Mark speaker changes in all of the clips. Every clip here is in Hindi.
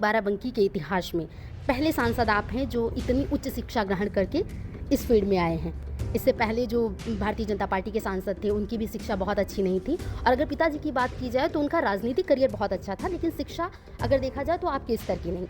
Speaker 1: बाराबंकी के इतिहास में पहले सांसद आप हैं जो इतनी उच्च शिक्षा ग्रहण करके इस फील्ड में आए हैं। इससे पहले जो भारतीय जनता पार्टी के सांसद थे उनकी भी शिक्षा बहुत अच्छी नहीं थी, और अगर पिताजी की बात की जाए तो उनका राजनीतिक करियर बहुत अच्छा था, लेकिन शिक्षा अगर देखा जाए तो आपके स्तर की नहीं।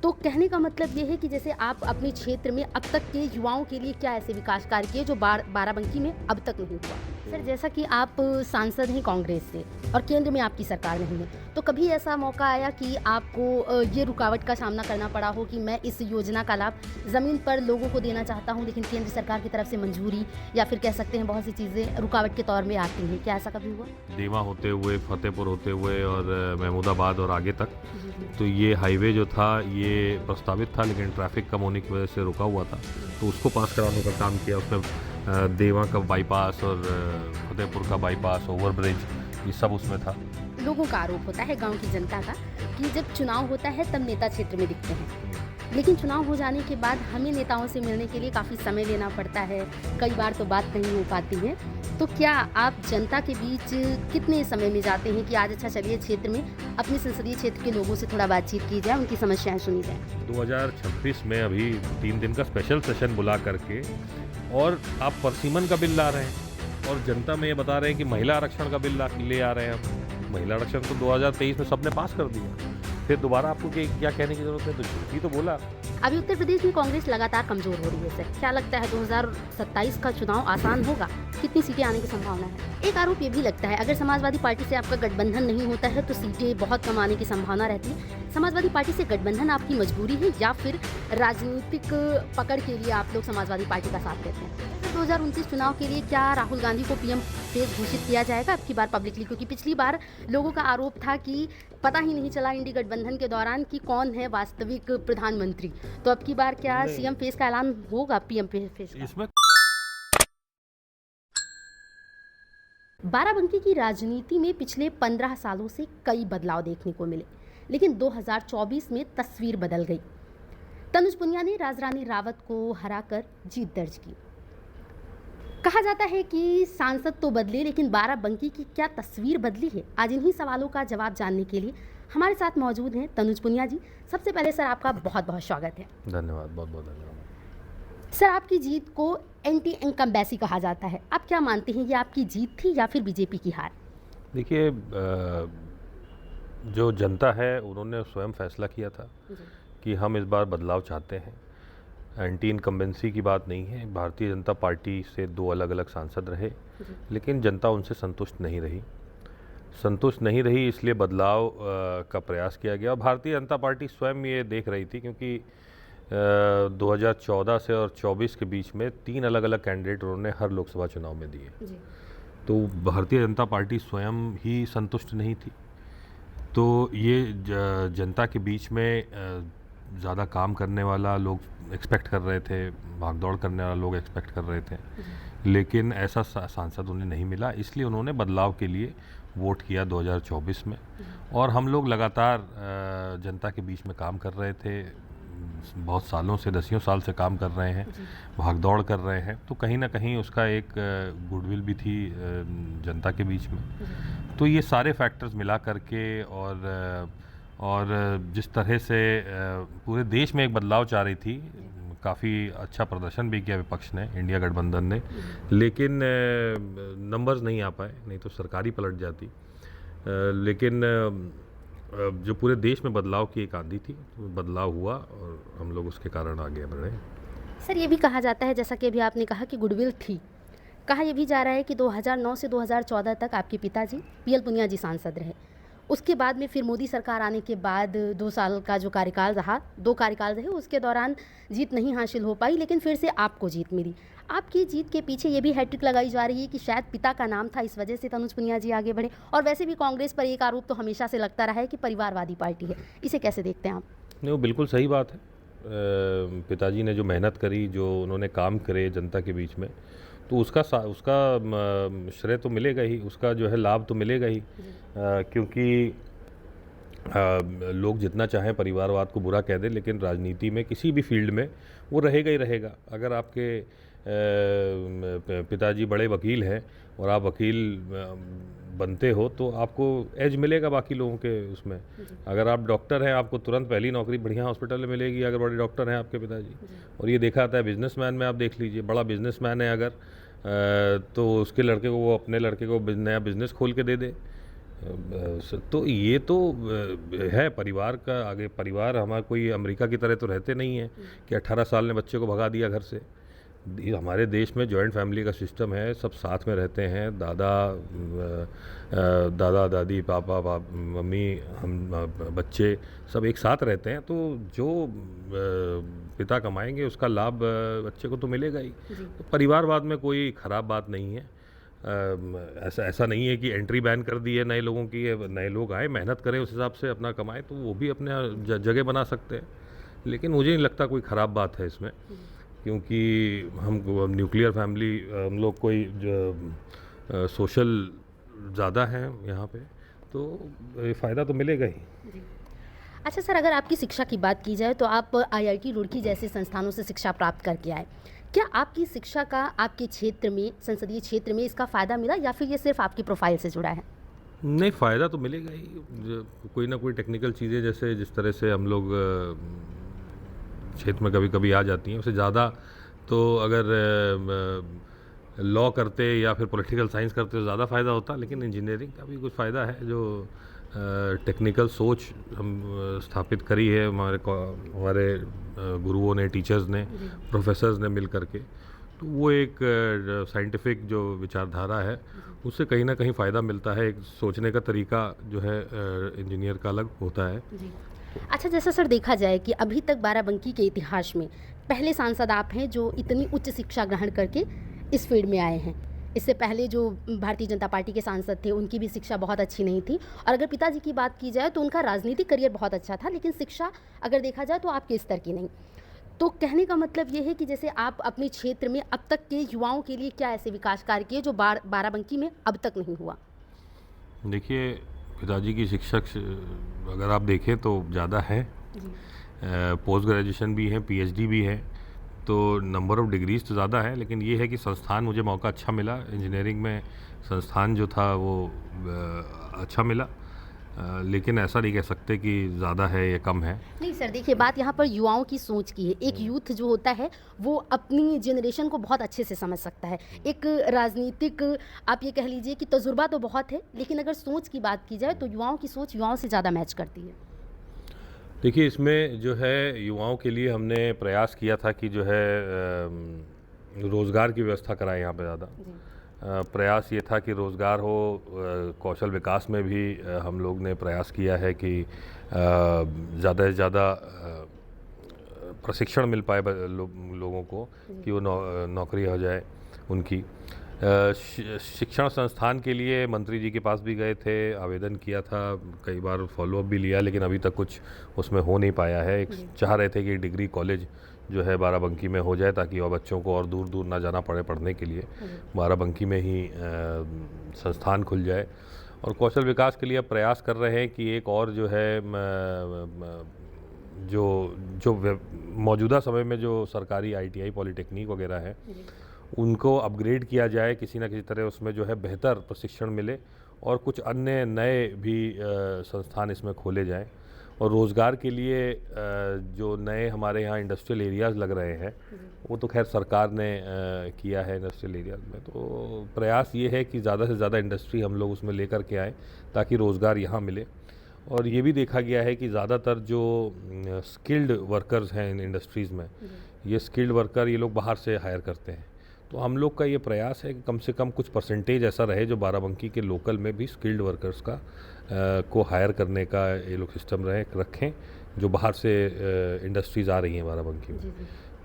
Speaker 1: तो कहने का मतलब ये है कि जैसे आप अपने क्षेत्र में अब तक के युवाओं के लिए क्या ऐसे विकास कार्य किए जो बाराबंकी में अब तक नहीं हुआ। सर, जैसा कि आप सांसद हैं कांग्रेस से और केंद्र में आपकी सरकार नहीं है, तो कभी ऐसा मौका आया कि आपको ये रुकावट का सामना करना पड़ा हो कि मैं इस योजना का लाभ ज़मीन पर लोगों को देना चाहता हूँ, लेकिन केंद्र सरकार की तरफ से मंजूरी या फिर कह सकते हैं बहुत सी चीज़ें रुकावट के तौर में आती हैं, क्या ऐसा कभी हुआ?
Speaker 2: देवा होते हुए, फतेहपुर होते हुए और महमूदाबाद और आगे तक,
Speaker 1: जी जी।
Speaker 2: तो ये हाईवे जो था ये प्रस्तावित था, लेकिन ट्रैफिक कम होने की वजह से रुका हुआ था। तो उसको पास कराने का काम किया। उसमें देवा का बाईपास और फतेहपुर का बाईपास, ओवरब्रिज, ये सब उसमें था।
Speaker 1: लोगों का आरोप होता है, गांव की जनता का, कि जब चुनाव होता है तब नेता क्षेत्र में दिखते हैं, लेकिन चुनाव हो जाने के बाद हमें नेताओं से मिलने के लिए काफ़ी समय लेना पड़ता है, कई बार तो बात नहीं हो पाती है। तो क्या आप जनता के बीच कितने समय में जाते हैं कि आज अच्छा चलिए क्षेत्र में अपने संसदीय क्षेत्र के लोगों से थोड़ा बातचीत की जाए, उनकी समस्याएं सुनी जाए?
Speaker 2: 2026 में अभी 3 दिन का स्पेशल सेशन बुला करके, और आप परसिमन का बिल ला रहे हैं और जनता में ये बता रहे हैं कि महिला आरक्षण का बिल ले आ रहे हैं हम। महिला आरक्षण तो 2023 में सबने पास कर दिया, फिर दोबारा आपको क्या कहने की जरूरत है? तो झूठ ही तो बोला।
Speaker 1: अभी उत्तर प्रदेश में कांग्रेस लगातार कमजोर हो रही है सर, क्या लगता है 2027 का चुनाव आसान होगा? कितनी सीटें आने की संभावना है? एक आरोप ये भी लगता है, अगर समाजवादी पार्टी से आपका गठबंधन नहीं होता है तो सीटें बहुत कम आने की संभावना रहती है। समाजवादी पार्टी से गठबंधन आपकी मजबूरी है या फिर राजनीतिक पकड़ के लिए आप लोग समाजवादी पार्टी का साथ देते हैं? 2029 चुनाव के लिए क्या राहुल गांधी को पीएम फेस घोषित किया जाएगा अब की बार पब्लिकली? क्योंकि पिछली बार लोगों का आरोप था कि पता ही नहीं चला इंडी गठबंधन के दौरान कि कौन है वास्तविक प्रधानमंत्री। तो अब की बार क्या सीएम फेस का ऐलान होगा, पीएम फेस का?
Speaker 2: इसमें
Speaker 1: बाराबंकी की राजनीति में पिछले 15 सालों से कई बदलाव देखने को मिले, लेकिन 2024 में तस्वीर बदल गई। तनुज पुनिया ने राजरानी रावत को हराकर जीत दर्ज की। कहा जाता है कि सांसद तो बदले, लेकिन बाराबंकी की क्या तस्वीर बदली है? आज इन्हीं सवालों का जवाब जानने के लिए हमारे साथ मौजूद हैं तनुज पुनिया जी। सबसे पहले सर आपका बहुत बहुत स्वागत है।
Speaker 2: धन्यवाद, बहुत बहुत धन्यवाद।
Speaker 1: सर, आपकी जीत को एंटी इनकम्बेंसी कहा जाता है, आप क्या मानते हैं, ये आपकी जीत थी या फिर बीजेपी की हार?
Speaker 2: देखिए, जो जनता है उन्होंने स्वयं फैसला किया था कि हम इस बार बदलाव चाहते हैं। एंटी इनकम्बेंसी की बात नहीं है। भारतीय जनता पार्टी से 2 अलग अलग सांसद रहे, लेकिन जनता उनसे संतुष्ट नहीं रही, इसलिए बदलाव का प्रयास किया गया। भारतीय जनता पार्टी स्वयं ये देख रही थी, क्योंकि 2014 से और 24 के बीच में 3 अलग अलग कैंडिडेट उन्होंने हर लोकसभा चुनाव में दिए। तो भारतीय जनता पार्टी स्वयं ही संतुष्ट नहीं थी। तो ये जनता के बीच में ज़्यादा काम करने वाला लोग एक्सपेक्ट कर रहे थे, भागदौड़ करने वाला लोग एक्सपेक्ट कर रहे थे, लेकिन ऐसा सांसद उन्हें नहीं मिला, इसलिए उन्होंने बदलाव के लिए वोट किया 2024 में। और हम लोग लगातार जनता के बीच में काम कर रहे थे, बहुत सालों से, 10 साल से काम कर रहे हैं, भागदौड़ कर रहे हैं, तो कहीं ना कहीं उसका एक गुडविल भी थी जनता के बीच में। तो ये सारे फैक्टर्स मिला करके और जिस तरह से पूरे देश में एक बदलाव चाह रही थी, काफ़ी अच्छा प्रदर्शन भी किया विपक्ष ने, इंडिया गठबंधन ने, लेकिन नंबर्स नहीं आ पाए, नहीं तो सरकार ही पलट जाती। लेकिन जो पूरे देश में बदलाव की एक आंधी थी, तो बदलाव हुआ और हम लोग उसके कारण आगे बढ़े।
Speaker 1: सर, ये भी कहा जाता है, जैसा कि अभी आपने कहा कि गुडविल थी, कहा यह भी जा रहा है कि 2009 से 2014 तक आपके पिताजी पीएल पुनिया जी सांसद रहे। उसके बाद में फिर मोदी सरकार आने के बाद 2 साल का जो कार्यकाल रहा, 2 कार्यकाल रहे, उसके दौरान जीत नहीं हासिल हो पाई, लेकिन फिर से आपको जीत मिली। आपकी जीत के पीछे ये भी हैट्रिक लगाई जा रही है कि शायद पिता का नाम था, इस वजह से तनुज पुनिया जी आगे बढ़े। और वैसे भी कांग्रेस पर एक आरोप तो हमेशा से लगता रहा है कि परिवारवादी पार्टी है, इसे कैसे देखते हैं आप?
Speaker 2: नहीं, वो बिल्कुल सही बात है। पिताजी ने जो मेहनत करी, जो उन्होंने काम करे जनता के बीच में, तो उसका श्रेय तो मिलेगा ही, उसका जो है लाभ तो मिलेगा ही। क्योंकि लोग जितना चाहें परिवारवाद को बुरा कह दें, लेकिन राजनीति में किसी भी फील्ड में वो रहेगा ही रहेगा। अगर आपके पिताजी बड़े वकील हैं और आप वकील बनते हो तो आपको एज मिलेगा बाकी लोगों के उसमें। अगर आप डॉक्टर हैं आपको तुरंत पहली नौकरी बढ़िया हॉस्पिटल में मिलेगी अगर बड़े डॉक्टर हैं आपके पिताजी। और ये देखा जाता है बिजनेसमैन में, आप देख लीजिए बड़ा बिजनेसमैन है अगर तो उसके लड़के को वो अपने लड़के को नया बिजनेस खोल के दे दे। तो ये तो है परिवार का आगे। परिवार हमारा कोई अमेरिका की तरह तो रहते नहीं है कि 18 साल ने बच्चे को भगा दिया घर से। हमारे देश में जॉइंट फैमिली का सिस्टम है, सब साथ में रहते हैं, दादा दादी पापा मम्मी हम बच्चे सब एक साथ रहते हैं। तो जो पिता कमाएंगे उसका लाभ बच्चे को तो मिलेगा ही। तो परिवारवाद में कोई ख़राब बात नहीं है। ऐसा नहीं है कि एंट्री बैन कर दी है नए लोगों की, नए लोग आए मेहनत करें उस हिसाब से अपना कमाएं तो वो भी अपने जगह बना सकते हैं। लेकिन मुझे नहीं लगता कोई ख़राब बात है इसमें, क्योंकि हम न्यूक्लियर फैमिली हम लोग कोई सोशल ज़्यादा हैं यहाँ पे, तो फ़ायदा तो मिलेगा ही।
Speaker 1: अच्छा सर, अगर आपकी शिक्षा की बात की जाए तो आप आईआईटी रुड़की जैसे संस्थानों से शिक्षा प्राप्त करके आए। क्या आपकी शिक्षा का आपके क्षेत्र में, संसदीय क्षेत्र में इसका फ़ायदा मिला या फिर ये सिर्फ आपकी प्रोफाइल से जुड़ा है?
Speaker 2: नहीं, फ़ायदा तो मिलेगा ही। कोई ना कोई टेक्निकल चीज़ें जैसे जिस तरह से हम लोग क्षेत्र में कभी कभी आ जाती हैं, उससे ज़्यादा तो अगर लॉ करते या फिर पॉलिटिकल साइंस करते तो ज़्यादा फ़ायदा होता। लेकिन इंजीनियरिंग का भी कुछ फ़ायदा है, जो टेक्निकल सोच हम स्थापित करी है हमारे गुरुओं ने, टीचर्स ने, प्रोफेसर्स ने मिल करके। तो वो एक साइंटिफिक जो विचारधारा है उससे कहीं ना कहीं फ़ायदा मिलता है। एक सोचने का तरीका जो है इंजीनियर का अलग होता है।
Speaker 1: अच्छा, जैसा सर देखा जाए कि अभी तक बाराबंकी के इतिहास में पहले सांसद आप हैं जो इतनी उच्च शिक्षा ग्रहण करके इस फील्ड में आए हैं। इससे पहले जो भारतीय जनता पार्टी के सांसद थे उनकी भी शिक्षा बहुत अच्छी नहीं थी, और अगर पिताजी की बात की जाए तो उनका राजनीतिक करियर बहुत अच्छा था, लेकिन शिक्षा अगर देखा जाए तो आपके स्तर की नहीं। तो कहने का मतलब ये है कि जैसे आप अपने क्षेत्र में अब तक के युवाओं के लिए क्या ऐसे विकास कार्य किए जो बाराबंकी में अब तक नहीं हुआ?
Speaker 2: देखिए, पिताजी की शिक्षक अगर आप देखें तो ज़्यादा है, पोस्ट ग्रेजुएशन भी है, पीएचडी भी है, तो नंबर ऑफ़ डिग्रीज़ तो ज़्यादा है। लेकिन ये है कि संस्थान मुझे मौका अच्छा मिला, इंजीनियरिंग में संस्थान जो था वो अच्छा मिला। लेकिन ऐसा नहीं कह सकते कि ज़्यादा है या कम है।
Speaker 1: नहीं सर, देखिए बात यहाँ पर युवाओं की सोच की है। एक यूथ जो होता है वो अपनी जनरेशन को बहुत अच्छे से समझ सकता है। एक राजनीतिक आप ये कह लीजिए कि तजुर्बा तो बहुत है, लेकिन अगर सोच की बात की जाए तो युवाओं की सोच युवाओं से ज़्यादा मैच करती है।
Speaker 2: देखिए, इसमें जो है युवाओं के लिए हमने प्रयास किया था कि जो है रोज़गार की व्यवस्था कराएं यहाँ पे ज़्यादा। प्रयास ये था कि रोज़गार हो, कौशल विकास में भी हम लोग ने प्रयास किया है कि ज़्यादा से ज़्यादा प्रशिक्षण मिल पाए लोगों को कि वो नौकरी हो जाए उनकी। शिक्षण संस्थान के लिए मंत्री जी के पास भी गए थे, आवेदन किया था, कई बार फॉलोअप भी लिया, लेकिन अभी तक कुछ उसमें हो नहीं पाया है। एक चाह रहे थे कि डिग्री कॉलेज जो है बाराबंकी में हो जाए ताकि और बच्चों को और दूर दूर ना जाना पड़े पढ़ने के लिए, बाराबंकी में ही संस्थान खुल जाए। और कौशल विकास के लिए अब प्रयास कर रहे हैं कि एक और जो है जो मौजूदा समय में जो सरकारी आईटीआई पॉलिटेक्निक वगैरह है उनको अपग्रेड किया जाए किसी न किसी तरह, उसमें जो है बेहतर प्रशिक्षण मिले और कुछ अन्य नए भी संस्थान इसमें खोले जाएं। और रोज़गार के लिए जो नए हमारे यहाँ इंडस्ट्रियल एरियाज़ लग रहे हैं वो तो खैर सरकार ने किया है इंडस्ट्रियल एरियाज़ में। तो प्रयास ये है कि ज़्यादा से ज़्यादा इंडस्ट्री हम लोग उसमें लेकर के आएँ ताकि रोज़गार यहाँ मिले। और ये भी देखा गया है कि ज़्यादातर जो स्किल्ड वर्कर्स हैं इन इंडस्ट्रीज़ में, ये स्किल्ड वर्कर ये लोग बाहर से हायर करते हैं। तो हम लोग का ये प्रयास है कि कम से कम कुछ परसेंटेज ऐसा रहे जो बाराबंकी के लोकल में भी स्किल्ड वर्कर्स का को हायर करने का ये लोग सिस्टम रखें जो बाहर से इंडस्ट्रीज़ आ रही हैं बाराबंकी में।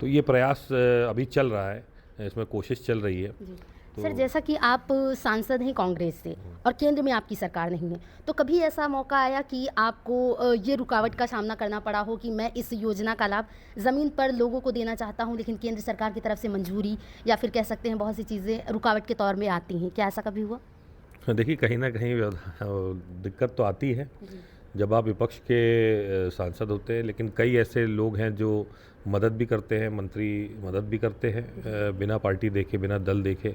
Speaker 2: तो ये प्रयास अभी चल रहा है, इसमें कोशिश चल रही है।
Speaker 1: तो सर, जैसा कि आप सांसद हैं कांग्रेस से और केंद्र में आपकी सरकार नहीं है, तो कभी ऐसा मौका आया कि आपको ये रुकावट का सामना करना पड़ा हो कि मैं इस योजना का लाभ ज़मीन पर लोगों को देना चाहता हूं, लेकिन केंद्र सरकार की तरफ से मंजूरी या फिर कह सकते हैं बहुत सी चीज़ें रुकावट के तौर में आती हैं, क्या ऐसा कभी हुआ?
Speaker 2: देखिए, कहीं ना कहीं दिक्कत तो आती है, जब आप विपक्ष के सांसद होते हैं, लेकिन कई ऐसे लोग हैं जो मदद भी करते हैं, मंत्री मदद भी करते हैं बिना पार्टी देखे, बिना दल देखे।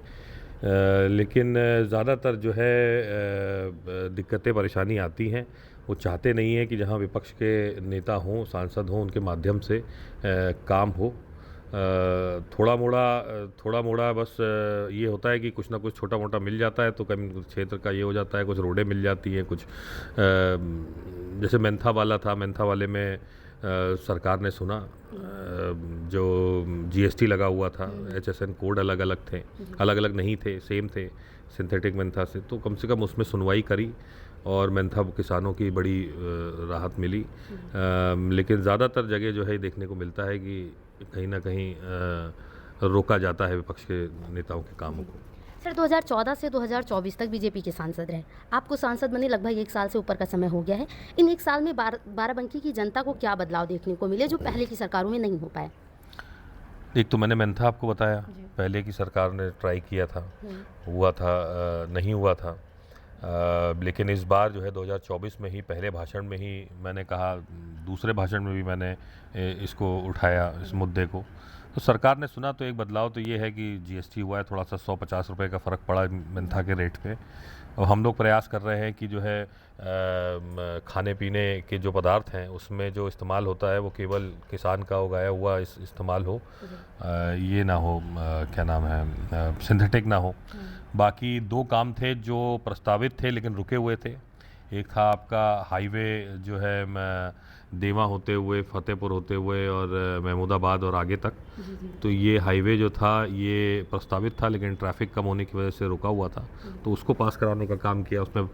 Speaker 2: लेकिन ज़्यादातर जो है दिक्कतें परेशानी आती हैं। वो चाहते नहीं हैं कि जहां विपक्ष के नेता हों, सांसद हों, उनके माध्यम से काम हो। थोड़ा मोड़ा बस ये होता है कि कुछ ना कुछ छोटा मोटा मिल जाता है, तो कभी क्षेत्र का ये हो जाता है, कुछ रोडें मिल जाती हैं, कुछ जैसे मेंथा वाला था, मेंथा वाले में सरकार ने सुना जो जीएसटी लगा हुआ था, एचएसएन कोड अलग अलग थे, अलग अलग नहीं थे, सेम थे सिंथेटिक मेंथा से, तो कम से कम उसमें सुनवाई करी और मेंथा किसानों की बड़ी राहत मिली। लेकिन ज़्यादातर जगह जो है देखने को मिलता है कि कहीं ना कहीं रोका जाता है विपक्ष के नेताओं के कामों को।
Speaker 1: सर 2014 से 2024 तक बीजेपी के सांसद रहे, आपको सांसद बने लगभग 1 साल से ऊपर का समय हो गया है। इन 1 साल में बाराबंकी की जनता को क्या बदलाव देखने को मिले जो पहले की सरकारों में नहीं हो पाए?
Speaker 2: एक तो मैंने मेंथा आपको बताया, पहले की सरकार ने ट्राई किया था, हुआ था, नहीं हुआ था। लेकिन इस बार जो है 2024 में ही पहले भाषण में ही मैंने कहा, दूसरे भाषण में भी मैंने इसको उठाया, इस मुद्दे को। तो सरकार ने सुना, तो एक बदलाव तो ये है कि जीएसटी हुआ है, थोड़ा सा 150 रुपये का फ़र्क पड़ा मेंथा के रेट पे। और हम लोग प्रयास कर रहे हैं कि जो है खाने पीने के जो पदार्थ हैं उसमें जो इस्तेमाल होता है वो केवल किसान का उगाया हुआ इस्तेमाल हो, ये ना हो, क्या नाम है, सिंथेटिक ना हो। बाकी 2 काम थे जो प्रस्तावित थे लेकिन रुके हुए थे। एक था आपका हाईवे जो है देवा होते हुए, फतेहपुर होते हुए और महमूदाबाद और आगे तक। तो ये हाईवे जो था ये प्रस्तावित था, लेकिन ट्रैफिक कम होने की वजह से रुका हुआ था, तो उसको पास कराने का काम किया। उसमें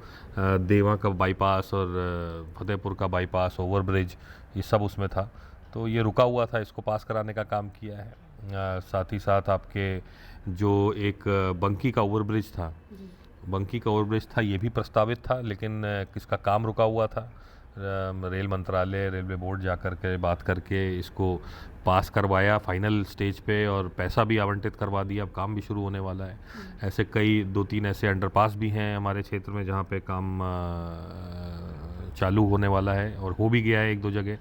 Speaker 2: देवा का बाईपास और फतेहपुर का बाईपास, ओवरब्रिज, ये सब उसमें था, तो ये रुका हुआ था, इसको पास कराने का काम किया है। साथ ही साथ आपके जो एक बंकी का ओवरब्रिज था, बंकी का ओवरब्रिज था, ये भी प्रस्तावित था, लेकिन इसका काम रुका हुआ था। रेल मंत्रालय, रेलवे बोर्ड जा कर के बात करके इसको पास करवाया फाइनल स्टेज पे और पैसा भी आवंटित करवा दिया, अब काम भी शुरू होने वाला है। ऐसे कई 2-3 ऐसे अंडरपास भी हैं हमारे क्षेत्र में जहाँ पे काम चालू होने वाला है और हो भी गया है 1-2 जगह।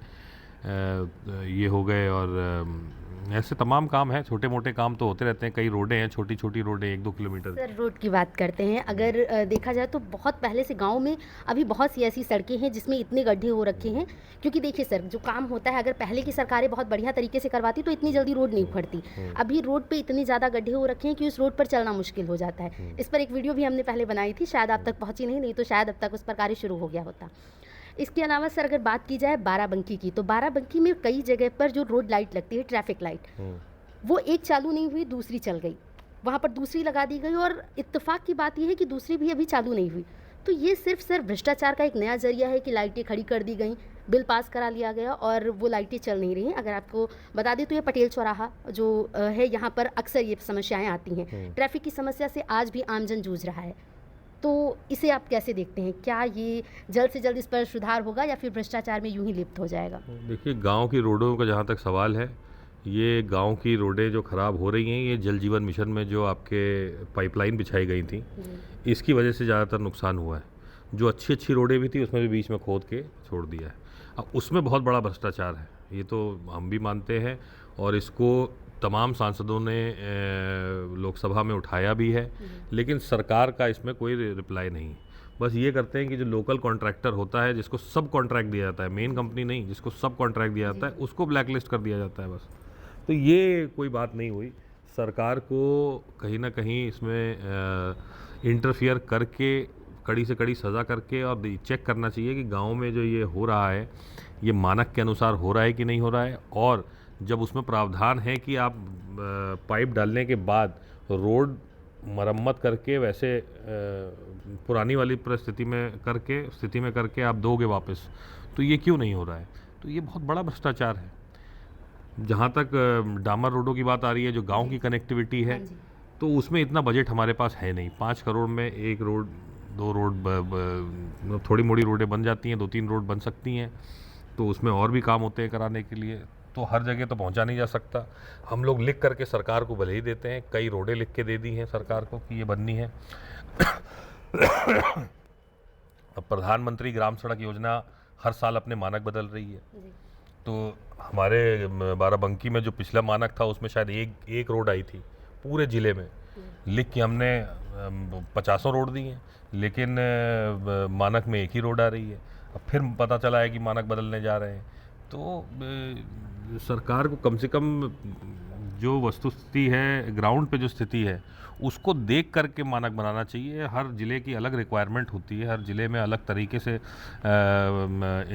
Speaker 2: ये हो गए और ऐसे तमाम काम हैं, छोटे मोटे काम तो होते रहते हैं। कई रोडें हैं, छोटी छोटी रोडें 1-2 किलोमीटर।
Speaker 1: सर रोड की बात करते हैं, अगर देखा जाए तो बहुत पहले से गांव में अभी बहुत सी ऐसी सड़कें हैं जिसमें इतने गड्ढे हो रखे हैं। क्योंकि देखिए सर, जो काम होता है अगर पहले की सरकारें बहुत बढ़िया तरीके से करवाती तो इतनी जल्दी रोड नहीं उखड़ती। अभी रोड पे इतने ज़्यादा गड्ढे हो रखे हैं कि उस रोड पर चलना मुश्किल हो जाता है। इस पर एक वीडियो भी हमने पहले बनाई थी, शायद आप तक पहुँची नहीं तो शायद अब तक उस पर कार्य शुरू हो गया होता। इसके अलावा सर अगर बात की जाए बाराबंकी की, तो बाराबंकी में कई जगह पर जो रोड लाइट लगती है, ट्रैफिक लाइट, वो एक चालू नहीं हुई, दूसरी चल गई, वहाँ पर दूसरी लगा दी गई और इत्तेफाक की बात यह है कि दूसरी भी अभी चालू नहीं हुई। तो ये सिर्फ सर भ्रष्टाचार का एक नया जरिया है कि लाइटें खड़ी कर दी गई, बिल पास करा लिया गया और वो लाइटें चल नहीं रही हैं। अगर आपको बता दें तो ये पटेल चौराहा जो है, यहाँ पर अक्सर ये समस्याएं आती हैं। ट्रैफिक की समस्या से आज भी आमजन जूझ रहा है, तो इसे आप कैसे देखते हैं? क्या ये जल्द से जल्द इस पर सुधार होगा या फिर भ्रष्टाचार में यूं ही लिप्त हो जाएगा?
Speaker 2: देखिए, गांव की रोडों का जहां तक सवाल है, ये गांव की रोडें जो ख़राब हो रही हैं, ये जल जीवन मिशन में जो आपके पाइपलाइन बिछाई गई थी, इसकी वजह से ज़्यादातर नुकसान हुआ है। जो अच्छी अच्छी रोडें भी थी उसमें भी बीच में खोद के छोड़ दिया है। अब उसमें बहुत बड़ा भ्रष्टाचार है, ये तो हम भी मानते हैं और इसको तमाम सांसदों ने लोकसभा में उठाया भी है, लेकिन सरकार का इसमें कोई रिप्लाई नहीं। बस ये करते हैं कि जो लोकल कॉन्ट्रैक्टर होता है, जिसको सब कॉन्ट्रैक्ट दिया जाता है, मेन कंपनी नहीं, जिसको सब कॉन्ट्रैक्ट दिया जाता है, उसको ब्लैकलिस्ट कर दिया जाता है बस। तो ये कोई बात नहीं हुई। सरकार को कहीं ना कहीं इसमें इंटरफियर करके कड़ी से कड़ी सज़ा करके और चेक करना चाहिए कि गांव में जो ये हो रहा है, ये मानक के अनुसार हो रहा है कि नहीं हो रहा है। और जब उसमें प्रावधान है कि आप पाइप डालने के बाद रोड मरम्मत करके वैसे पुरानी वाली स्थिति में करके आप दोगे वापस, तो ये क्यों नहीं हो रहा है? तो ये बहुत बड़ा भ्रष्टाचार है। जहाँ तक डामर रोडों की बात आ रही है, जो गांव की कनेक्टिविटी है, तो उसमें इतना बजट हमारे पास है नहीं। 5 करोड़ में 1 रोड, 2 रोड, थोड़ी मोड़ी रोडें बन जाती हैं, 2-3 रोड बन सकती हैं, तो उसमें और भी काम होते हैं कराने के लिए। तो हर जगह तो पहुंचा नहीं जा सकता। हम लोग लिख करके सरकार को भले ही देते हैं, कई रोडें लिख के दे दी हैं सरकार को कि ये बननी है। अब प्रधानमंत्री ग्राम सड़क योजना हर साल अपने मानक बदल रही है। तो हमारे बाराबंकी में जो पिछला मानक था उसमें शायद एक रोड आई थी पूरे ज़िले में, लिख के हमने 50 रोड दी हैं, लेकिन मानक में एक ही रोड आ रही है। अब फिर पता चला है कि मानक बदलने जा रहे हैं। तो सरकार को कम से कम जो वस्तुस्थिति है, ग्राउंड पे जो स्थिति है, उसको देख करके मानक बनाना चाहिए। हर ज़िले की अलग रिक्वायरमेंट होती है, हर ज़िले में अलग तरीके से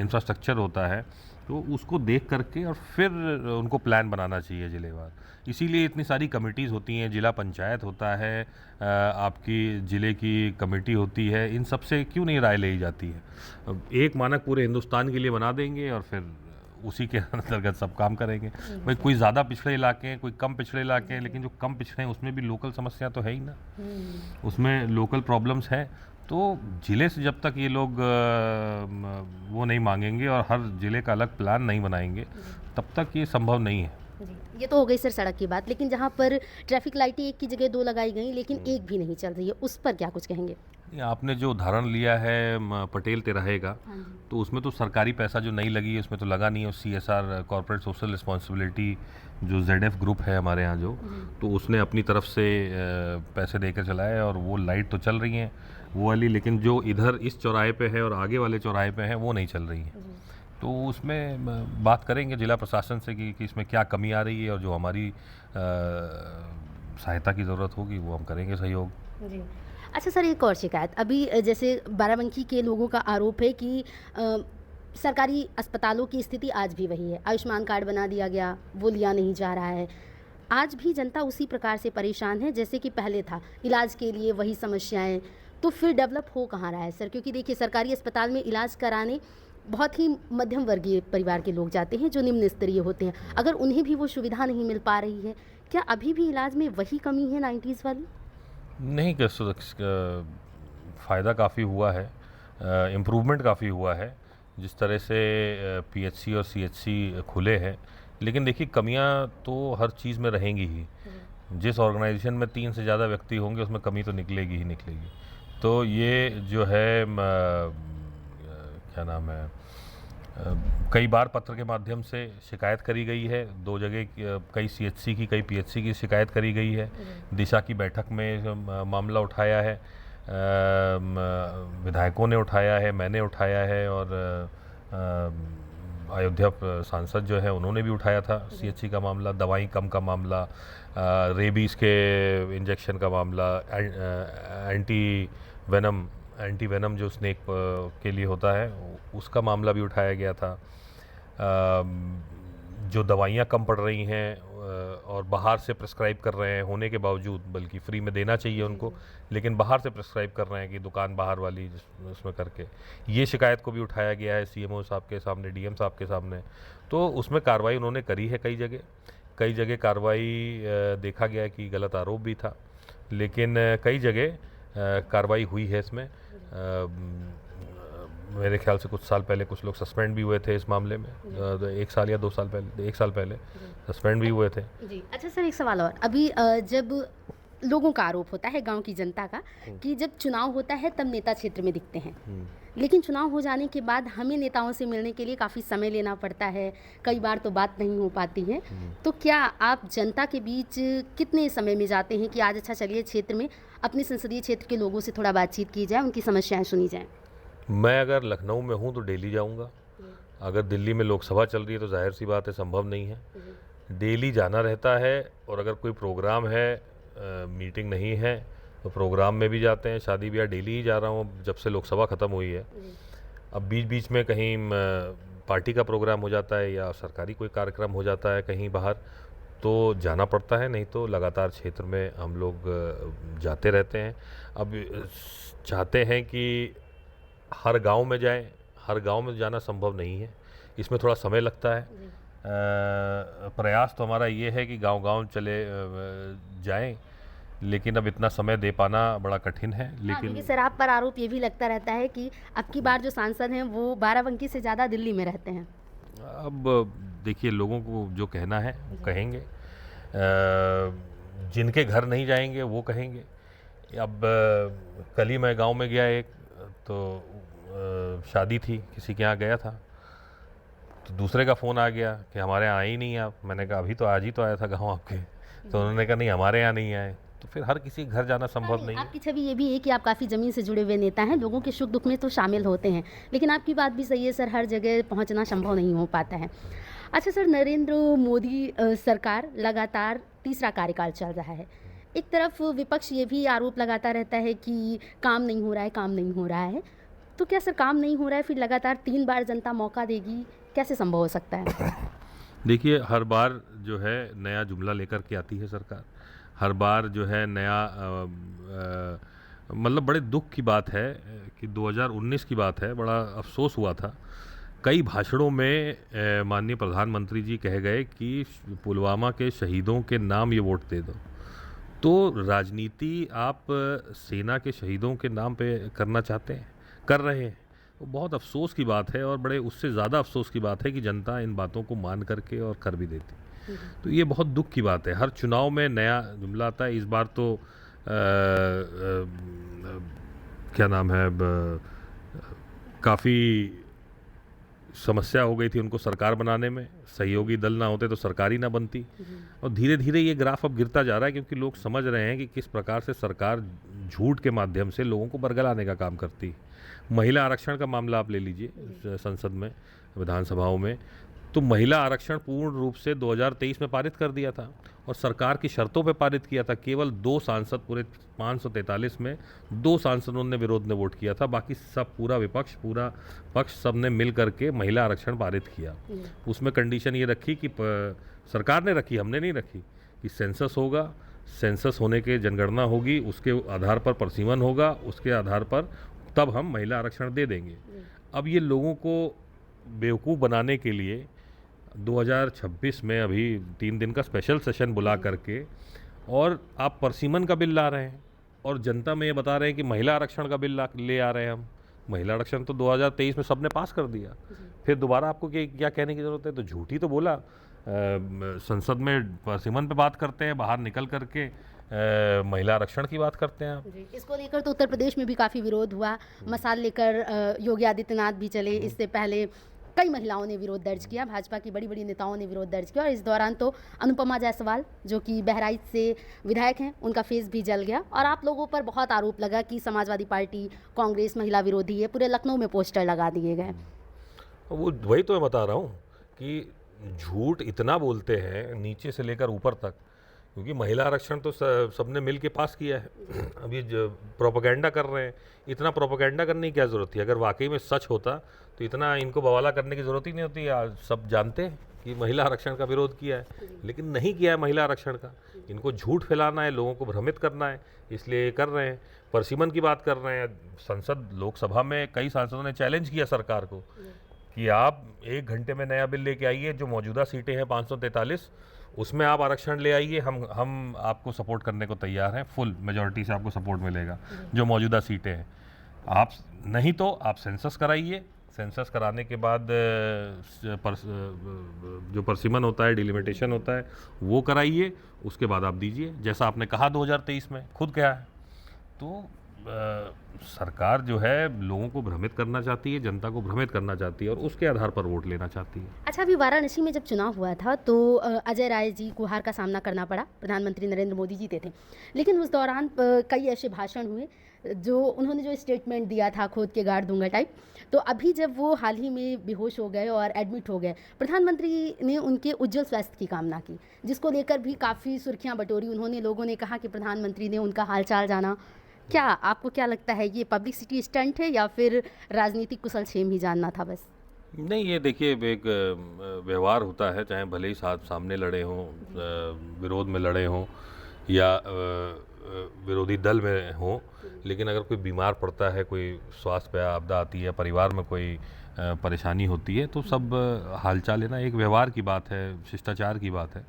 Speaker 2: इंफ्रास्ट्रक्चर होता है, तो उसको देख करके और फिर उनको प्लान बनाना चाहिए ज़िलेवार। इसीलिए इतनी सारी कमिटीज़ होती हैं, ज़िला पंचायत होता है, आपकी ज़िले की कमेटी होती है, इन सब से क्यों नहीं राय ली जाती है। एक मानक पूरे हिंदुस्तान के लिए बना देंगे और फिर उसी के अंतर्गत सब काम करेंगे। भाई कोई ज़्यादा पिछड़े इलाके हैं, कोई कम पिछड़े इलाके हैं, लेकिन जो कम पिछड़े हैं उसमें भी लोकल समस्या तो है ही ना, उसमें लोकल प्रॉब्लम्स हैं। तो ज़िले से जब तक ये लोग वो नहीं मांगेंगे और हर ज़िले का अलग प्लान नहीं बनाएंगे, तब तक ये संभव नहीं है।
Speaker 1: जी, ये तो हो गई सर सड़क की बात, लेकिन जहाँ पर ट्रैफिक लाइटें एक की जगह 2 लगाई गई, लेकिन एक भी नहीं चल रही है, उस पर क्या कुछ कहेंगे?
Speaker 2: आपने जो उदाहरण लिया है पटेल तिराहे का,
Speaker 1: हाँ जी।
Speaker 2: तो उसमें तो सरकारी पैसा जो नहीं लगी है उसमें तो लगा नहीं है। CSR, कॉर्पोरेट सोशल रिस्पॉन्सिबिलिटी, जो ZF ग्रुप है हमारे यहाँ जो, तो उसने अपनी तरफ से पैसे देकर चलाए और वो लाइट तो चल रही हैं वो वाली, लेकिन जो इधर इस चौराहे पे है और आगे वाले चौराहे पे है वो नहीं चल रही हैं। तो उसमें बात करेंगे जिला प्रशासन से कि इसमें क्या कमी आ रही है, और जो हमारी सहायता की ज़रूरत होगी वो हम करेंगे सहयोग।
Speaker 1: जी। अच्छा सर, एक और शिकायत, अभी जैसे बाराबंकी के लोगों का आरोप है कि सरकारी अस्पतालों की स्थिति आज भी वही है। आयुष्मान कार्ड बना दिया गया, वो लिया नहीं जा रहा है। आज भी जनता उसी प्रकार से परेशान है जैसे कि पहले था, इलाज के लिए वही समस्याएं। तो फिर डेवलप हो कहाँ रहा है सर? क्योंकि देखिए, सरकारी अस्पताल में इलाज कराने बहुत ही मध्यम वर्गीय परिवार के लोग जाते हैं जो निम्न स्तरीय होते हैं। अगर उन्हें भी वो सुविधा नहीं मिल पा रही है, क्या अभी भी इलाज में वही कमी है 90s वाली?
Speaker 2: नहीं, फ़ायदा काफ़ी हुआ है, इम्प्रूवमेंट काफ़ी हुआ है जिस तरह से PHC और CHC खुले हैं। लेकिन देखिए, कमियां तो हर चीज़ में रहेंगी ही। जिस ऑर्गेनाइजेशन में 3 से ज़्यादा व्यक्ति होंगे उसमें कमी तो निकलेगी ही निकलेगी। तो ये जो है क्या नाम है, कई बार पत्र के माध्यम से शिकायत करी गई है, 2 जगह कई CHC की, कई PHC की शिकायत करी गई है। दिशा की बैठक में मामला उठाया है, विधायकों ने उठाया है, मैंने उठाया है, और अयोध्या सांसद जो है उन्होंने भी उठाया था CHC का मामला, दवाई कम का मामला, रेबीज़ के इंजेक्शन का मामला, एंटी वेनम जो स्नेक के लिए होता है उसका मामला भी उठाया गया था। जो दवाइयाँ कम पड़ रही हैं और बाहर से प्रिस्क्राइब कर रहे हैं होने के बावजूद, बल्कि फ्री में देना चाहिए उनको, लेकिन बाहर से प्रिस्क्राइब कर रहे हैं कि दुकान बाहर वाली उसमें करके, ये शिकायत को भी उठाया गया है CMO साहब के सामने, DM साहब के सामने। तो उसमें कार्रवाई उन्होंने करी है कई जगह कार्रवाई देखा गया कि गलत आरोप भी था, लेकिन कई जगह कार्रवाई हुई है इसमें। मेरे ख्याल से कुछ साल पहले कुछ लोग सस्पेंड भी हुए थे इस मामले में, 1 साल या 2 साल पहले, 1 साल पहले सस्पेंड भी हुए थे।
Speaker 1: जी। अच्छा सर, एक सवाल और, अभी जब लोगों का आरोप होता है, गांव की जनता का, कि जब चुनाव होता है तब नेता क्षेत्र में दिखते हैं, लेकिन चुनाव हो जाने के बाद हमें नेताओं से मिलने के लिए काफ़ी समय लेना पड़ता है, कई बार तो बात नहीं हो पाती है। तो क्या आप जनता के बीच कितने समय में जाते हैं कि आज अच्छा चलिए क्षेत्र में अपने संसदीय क्षेत्र के लोगों से थोड़ा बातचीत की जाए, उनकी समस्याएं सुनी जाएं?
Speaker 2: मैं अगर लखनऊ में हूँ तो डेली जाऊँगा, अगर दिल्ली में लोकसभा चल रही है तो जाहिर सी बात है संभव नहीं है, डेली जाना रहता है। और अगर कोई प्रोग्राम है, मीटिंग नहीं है, तो प्रोग्राम में भी जाते हैं। शादी ब्याह डेली ही जा रहा हूँ जब से लोकसभा ख़त्म हुई है। अब बीच बीच में कहीं पार्टी का प्रोग्राम हो जाता है या सरकारी कोई कार्यक्रम हो जाता है कहीं बाहर, तो जाना पड़ता है, नहीं तो लगातार क्षेत्र में हम लोग जाते रहते हैं। अब चाहते हैं कि हर गांव में जाएं, हर गांव में जाना संभव नहीं है, इसमें थोड़ा समय लगता है। प्रयास तो हमारा ये है कि गांव-गांव चले जाएं, लेकिन अब इतना समय दे पाना बड़ा कठिन है। लेकिन
Speaker 1: सर, आप पर आरोप ये भी लगता रहता है कि अब की बार जो सांसद हैं वो बाराबंकी से ज़्यादा दिल्ली में रहते हैं।
Speaker 2: अब देखिए, लोगों को जो कहना है वो कहेंगे, जिनके घर नहीं जाएंगे वो कहेंगे। अब कल ही मैं गांव में गया एक, तो शादी थी, किसी के यहाँ गया था, तो दूसरे का फ़ोन आ गया कि हमारे यहाँ आए ही नहीं आप। मैंने कहा अभी तो आज ही तो आया था गाँव आपके। तो उन्होंने कहा नहीं हमारे यहाँ नहीं आए। तो फिर हर किसी के घर जाना संभव नहीं है।
Speaker 1: आपकी छवि ये भी है कि आप काफ़ी ज़मीन से जुड़े हुए नेता हैं, लोगों के सुख दुख में तो शामिल होते हैं, लेकिन आपकी बात भी सही है सर, हर जगह पहुंचना संभव नहीं हो पाता है। अच्छा सर, नरेंद्र मोदी सरकार लगातार तीसरा कार्यकाल चल रहा है। एक तरफ विपक्ष ये भी आरोप लगाता रहता है कि काम नहीं हो रहा है, काम नहीं हो रहा है। तो क्या सर काम नहीं हो रहा है, फिर लगातार 3 बार जनता मौका देगी, कैसे संभव हो सकता है?
Speaker 2: देखिए, हर बार जो है नया जुमला लेकर के आती है सरकार, हर बार जो है नया मतलब बड़े दुख की बात है कि 2019 की बात है, बड़ा अफसोस हुआ था। कई भाषणों में माननीय प्रधानमंत्री जी कह गए कि पुलवामा के शहीदों के नाम ये वोट दे दो। तो राजनीति आप सेना के शहीदों के नाम पे करना चाहते हैं, कर रहे हैं। वो बहुत अफसोस की बात है, और बड़े उससे ज़्यादा अफसोस की बात है कि जनता इन बातों को मान करके और कर भी देती। तो ये बहुत दुख की बात है। हर चुनाव में नया जुमला आता है। इस बार तो क्या नाम है, काफ़ी समस्या हो गई थी उनको सरकार बनाने में। सहयोगी दल ना होते तो सरकार ही ना बनती। और धीरे धीरे ये ग्राफ अब गिरता जा रहा है, क्योंकि लोग समझ रहे हैं कि किस प्रकार से सरकार झूठ के माध्यम से लोगों को बरगलाने का काम करती है। महिला आरक्षण का मामला आप ले लीजिए, संसद में, विधानसभाओं में, तो महिला आरक्षण पूर्ण रूप से 2023 में पारित कर दिया था, और सरकार की शर्तों पे पारित किया था। केवल 2 सांसद, पूरे 543 में 2 सांसदों ने विरोध में वोट किया था। बाकी सब, पूरा विपक्ष, पूरा पक्ष, सब ने मिल करके महिला आरक्षण पारित किया। उसमें कंडीशन ये रखी कि सरकार ने रखी, हमने नहीं रखी, कि सेंसस होगा, सेंसस होने के जनगणना होगी, उसके आधार पर परसीमन होगा, उसके आधार पर तब हम महिला आरक्षण दे देंगे। अब ये लोगों को बेवकूफ़ बनाने के लिए 2026 में अभी 3 दिन का स्पेशल सेशन बुला करके, और आप परसीमन का बिल ला रहे हैं, और जनता में ये बता रहे हैं कि महिला आरक्षण का बिल ले आ रहे हैं हम। महिला आरक्षण तो 2023 में सबने पास कर दिया। फिर दोबारा आपको क्या कहने की ज़रूरत है? तो झूठ ही तो बोला। संसद में परसीमन पे बात करते हैं, बाहर निकल करके महिला आरक्षण की बात करते हैं आप।
Speaker 1: इसको लेकर तो उत्तर प्रदेश में भी काफ़ी विरोध हुआ। मसाल लेकर योगी आदित्यनाथ भी चले। इससे पहले कई महिलाओं ने विरोध दर्ज किया, भाजपा की बड़ी बड़ी नेताओं ने विरोध दर्ज किया, और इस दौरान तो अनुपमा जायसवाल, जो कि बहराइच से विधायक हैं, उनका फेस भी जल गया। और आप लोगों पर बहुत आरोप लगा कि समाजवादी पार्टी, कांग्रेस महिला विरोधी है। पूरे लखनऊ में पोस्टर लगा दिए गए।
Speaker 2: वो वही तो मैं बता रहा हूँ कि झूठ इतना बोलते हैं नीचे से लेकर ऊपर तक, क्योंकि महिला आरक्षण तो सबने मिल के पास किया है। अभी जो प्रोपेगेंडा कर रहे हैं, इतना प्रोपेगेंडा करने की क्या ज़रूरत थी? अगर वाकई में सच होता तो इतना इनको बवाला करने की ज़रूरत ही नहीं होती। सब जानते हैं कि महिला आरक्षण का विरोध किया है, लेकिन नहीं किया है महिला आरक्षण का। इनको झूठ फैलाना है, लोगों को भ्रमित करना है, इसलिए ये कर रहे हैं। परसीमन की बात कर रहे हैं। संसद, लोकसभा में कई सांसदों ने चैलेंज किया सरकार को कि आप 1 घंटे में नया बिल लेके आइए, जो मौजूदा सीटें हैं 543, उसमें आप आरक्षण ले आइए, हम आपको सपोर्ट करने को तैयार हैं। फुल मेजॉरिटी से आपको सपोर्ट मिलेगा जो मौजूदा सीटें हैं। आप नहीं तो आप सेंसस कराइए, सेंसस कराने के बाद जो परसीमन होता है, डिलिमिटेशन होता है, वो कराइए, उसके बाद आप दीजिए, जैसा आपने कहा 2023 में खुद कहा है। तो सरकार जो है लोगों को भ्रमित करना चाहती है, जनता को भ्रमित करना चाहती है, और उसके आधार पर वोट लेना चाहती है।
Speaker 1: अच्छा, अभी वाराणसी में जब चुनाव हुआ था तो अजय राय जी को हार का सामना करना पड़ा। प्रधानमंत्री नरेंद्र मोदी जीते थे, लेकिन उस दौरान कई ऐसे भाषण हुए जो उन्होंने जो स्टेटमेंट दिया था, खोद के गाड़ दूंगा टाइप। तो अभी जब वो हाल ही में बेहोश हो गए और एडमिट हो गए, प्रधानमंत्री ने उनके उज्जवल स्वास्थ्य की कामना की, जिसको लेकर भी काफ़ी सुर्खियाँ बटोरी उन्होंने। लोगों ने कहा कि प्रधानमंत्री ने उनका हालचाल जाना। क्या आपको क्या लगता है, ये पब्लिसिटी स्टंट है या फिर राजनीतिक कुशलक्षेम ही जानना था बस?
Speaker 2: नहीं, ये देखिए, एक व्यवहार होता है, चाहे भले ही सामने लड़े हों, विरोध में लड़े हों, या विरोधी दल में हों, लेकिन अगर कोई बीमार पड़ता है, कोई स्वास्थ्य पे आपदा आती है, परिवार में कोई परेशानी होती है, तो सब हालचाल लेना एक व्यवहार की बात है, शिष्टाचार की बात है।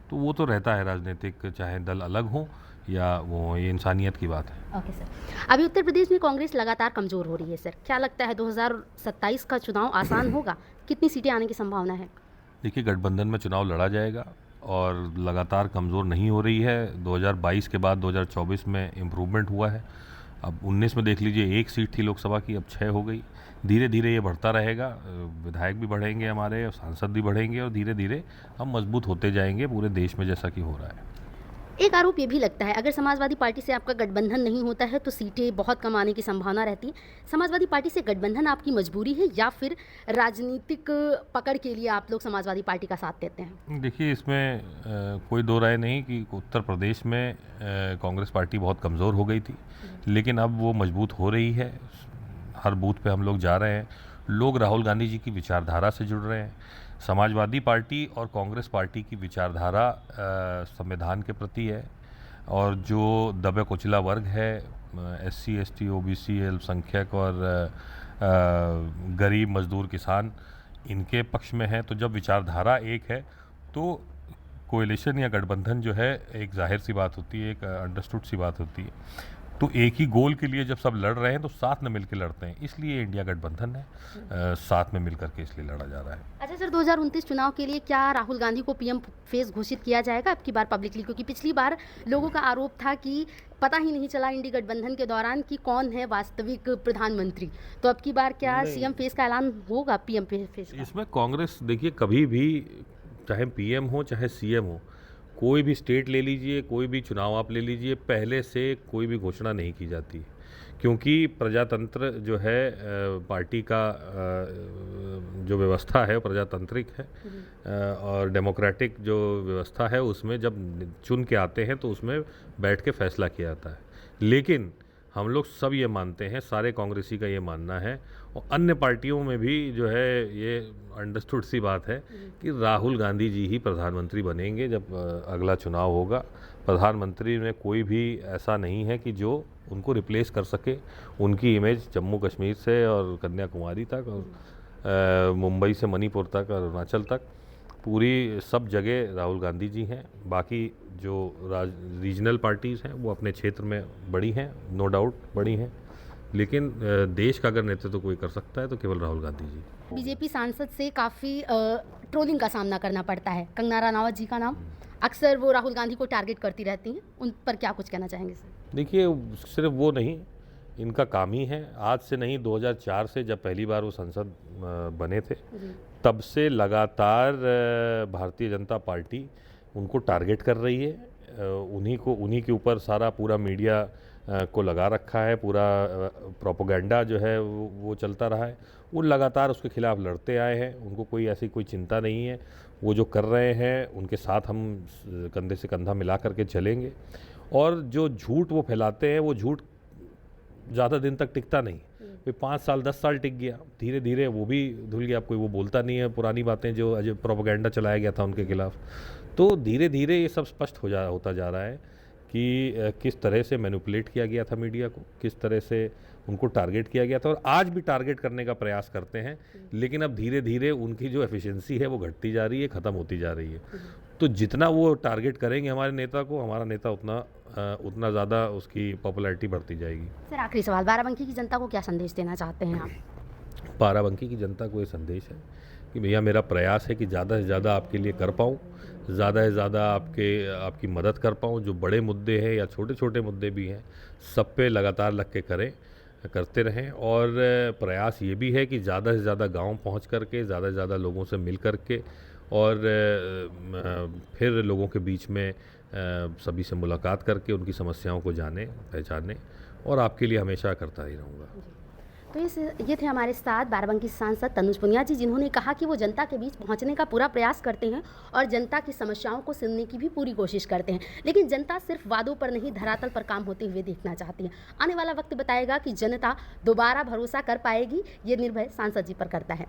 Speaker 2: तो वो तो रहता है राजनीतिक, चाहे दल अलग हो या वो, ये इंसानियत की बात है।
Speaker 1: ओके सर, अभी उत्तर प्रदेश में कांग्रेस लगातार कमज़ोर हो रही है सर। क्या लगता है 2027 का चुनाव आसान होगा? कितनी सीटें आने की संभावना है?
Speaker 2: देखिए, गठबंधन में चुनाव लड़ा जाएगा, और लगातार कमज़ोर नहीं हो रही है। 2022 के बाद 2024 में इम्प्रूवमेंट हुआ है। अब 19 में देख लीजिए 1 सीट थी लोकसभा की, अब 6 हो गई। धीरे धीरे ये बढ़ता रहेगा, विधायक भी बढ़ेंगे हमारे, सांसद भी बढ़ेंगे और धीरे धीरे हम मजबूत होते जाएंगे पूरे देश में, जैसा कि हो रहा है।
Speaker 1: एक आरोप ये भी लगता है, अगर समाजवादी पार्टी से आपका गठबंधन नहीं होता है तो सीटें बहुत कम आने की संभावना रहती है। समाजवादी पार्टी से गठबंधन आपकी मजबूरी है या फिर राजनीतिक पकड़ के लिए आप लोग समाजवादी पार्टी का साथ देते हैं?
Speaker 2: देखिए, इसमें कोई दो राय नहीं कि उत्तर प्रदेश में कांग्रेस पार्टी बहुत कमज़ोर हो गई थी, लेकिन अब वो मजबूत हो रही है। हर बूथ पे हम लोग जा रहे हैं, लोग राहुल गांधी जी की विचारधारा से जुड़ रहे हैं। समाजवादी पार्टी और कांग्रेस पार्टी की विचारधारा संविधान के प्रति है, और जो दबे कुचला वर्ग है, SC ST OBC अल्पसंख्यक और गरीब मजदूर किसान, इनके पक्ष में है। तो जब विचारधारा एक है तो कोएलिशन या गठबंधन जो है एक जाहिर सी बात होती है, एक अंडरस्टूड सी बात होती है। तो एक ही गोल के लिए जब सब लड़ रहे हैं तो साथ में मिलकर लड़ते हैं, इसलिए इंडिया गठबंधन है, साथ में मिलकर के इसलिए लड़ा जा रहा है।
Speaker 1: अच्छा सर, 2029 चुनाव के लिए क्या राहुल गांधी को PM फेस घोषित किया जाएगा अब की बार पब्लिकली? क्योंकि पिछली बार लोगों का आरोप था कि पता ही नहीं चला इंडी गठबंधन के दौरान कि कौन है वास्तविक प्रधानमंत्री, तो अब की बार क्या CM फेस का ऐलान होगा, PM फेस का?
Speaker 2: इसमें कांग्रेस, देखिए, कभी भी चाहे PM हो चाहे CM हो, कोई भी स्टेट ले लीजिए, कोई भी चुनाव आप ले लीजिए, पहले से कोई भी घोषणा नहीं की जाती, क्योंकि प्रजातंत्र जो है, पार्टी का जो व्यवस्था है प्रजातांत्रिक है, और डेमोक्रेटिक जो व्यवस्था है उसमें जब चुन के आते हैं तो उसमें बैठ के फैसला किया जाता है। लेकिन हम लोग सब ये मानते हैं, सारे कांग्रेसी का ये मानना है और अन्य पार्टियों में भी जो है ये अंडरस्टूड सी बात है कि राहुल गांधी जी ही प्रधानमंत्री बनेंगे जब अगला चुनाव होगा। प्रधानमंत्री में कोई भी ऐसा नहीं है कि जो उनको रिप्लेस कर सके। उनकी इमेज जम्मू कश्मीर से और कन्याकुमारी तक और मुंबई से मणिपुर तक और अरुणाचल तक, पूरी सब जगह राहुल गांधी जी हैं। बाकी जो रीजनल पार्टीज़ हैं वो अपने क्षेत्र में बड़ी हैं, नो डाउट बड़ी हैं, लेकिन देश का अगर नेतृत्व कोई कर सकता है तो केवल राहुल गांधी जी।
Speaker 1: बीजेपी सांसद से काफ़ी ट्रोलिंग का सामना करना पड़ता है। कंगना रनावत जी का नाम अक्सर वो राहुल गांधी को टारगेट करती रहती हैं, उन पर क्या कुछ कहना चाहेंगे सर?
Speaker 2: देखिए, सिर्फ वो नहीं, इनका काम ही है। आज से नहीं, 2004 से जब पहली बार वो संसद बने थे, तब से लगातार भारतीय जनता पार्टी उनको टारगेट कर रही है। उन्हीं के ऊपर सारा पूरा मीडिया को लगा रखा है, पूरा प्रोपेगेंडा जो है वो चलता रहा है। वो लगातार उसके खिलाफ लड़ते आए हैं, उनको कोई ऐसी कोई चिंता नहीं है। वो जो कर रहे हैं उनके साथ हम कंधे से कंधा मिला करके चलेंगे, और जो झूठ वो फैलाते हैं वो झूठ ज़्यादा दिन तक टिकता नहीं। फिर 5 साल 10 साल टिक गया, धीरे धीरे वो भी धुल गया। अब कोई वो बोलता नहीं है पुरानी बातें जो अजय प्रोपेगेंडा चलाया गया था उनके खिलाफ। तो धीरे धीरे ये सब स्पष्ट होता जा रहा है कि किस तरह से मैनिपुलेट किया गया था मीडिया को, किस तरह से उनको टारगेट किया गया था, और आज भी टारगेट करने का प्रयास करते हैं। लेकिन अब धीरे धीरे उनकी जो एफिशिएंसी है वो घटती जा रही है, ख़त्म होती जा रही है। तो जितना वो टारगेट करेंगे हमारे नेता को, हमारा नेता उतना ज़्यादा उसकी पॉपुलैरिटी बढ़ती जाएगी।
Speaker 1: सर, आखिरी सवाल, बाराबंकी की जनता को क्या संदेश देना चाहते हैं आप?
Speaker 2: बाराबंकी की जनता को ये संदेश है कि भैया, मेरा प्रयास है कि ज़्यादा से ज़्यादा आपके लिए कर पाऊँ, ज़्यादा से ज़्यादा आपकी मदद कर पाऊँ। जो बड़े मुद्दे हैं या छोटे छोटे मुद्दे भी हैं, सब पे लगातार लग के करते रहें। और प्रयास ये भी है कि ज़्यादा से ज़्यादा गांव पहुंच करके, ज़्यादा से ज़्यादा लोगों से मिल करके, और फिर लोगों के बीच में सभी से मुलाकात करके उनकी समस्याओं को जाने पहचाने, और आपके लिए हमेशा करता ही रहूँगा।
Speaker 1: तो ये थे हमारे साथ बाराबंकी सांसद तनुज पुनिया जी, जिन्होंने कहा कि वो जनता के बीच पहुंचने का पूरा प्रयास करते हैं और जनता की समस्याओं को सुनने की भी पूरी कोशिश करते हैं। लेकिन जनता सिर्फ वादों पर नहीं, धरातल पर काम होते हुए देखना चाहती है। आने वाला वक्त बताएगा कि जनता दोबारा भरोसा कर पाएगी, ये निर्भर सांसद जी पर करता है।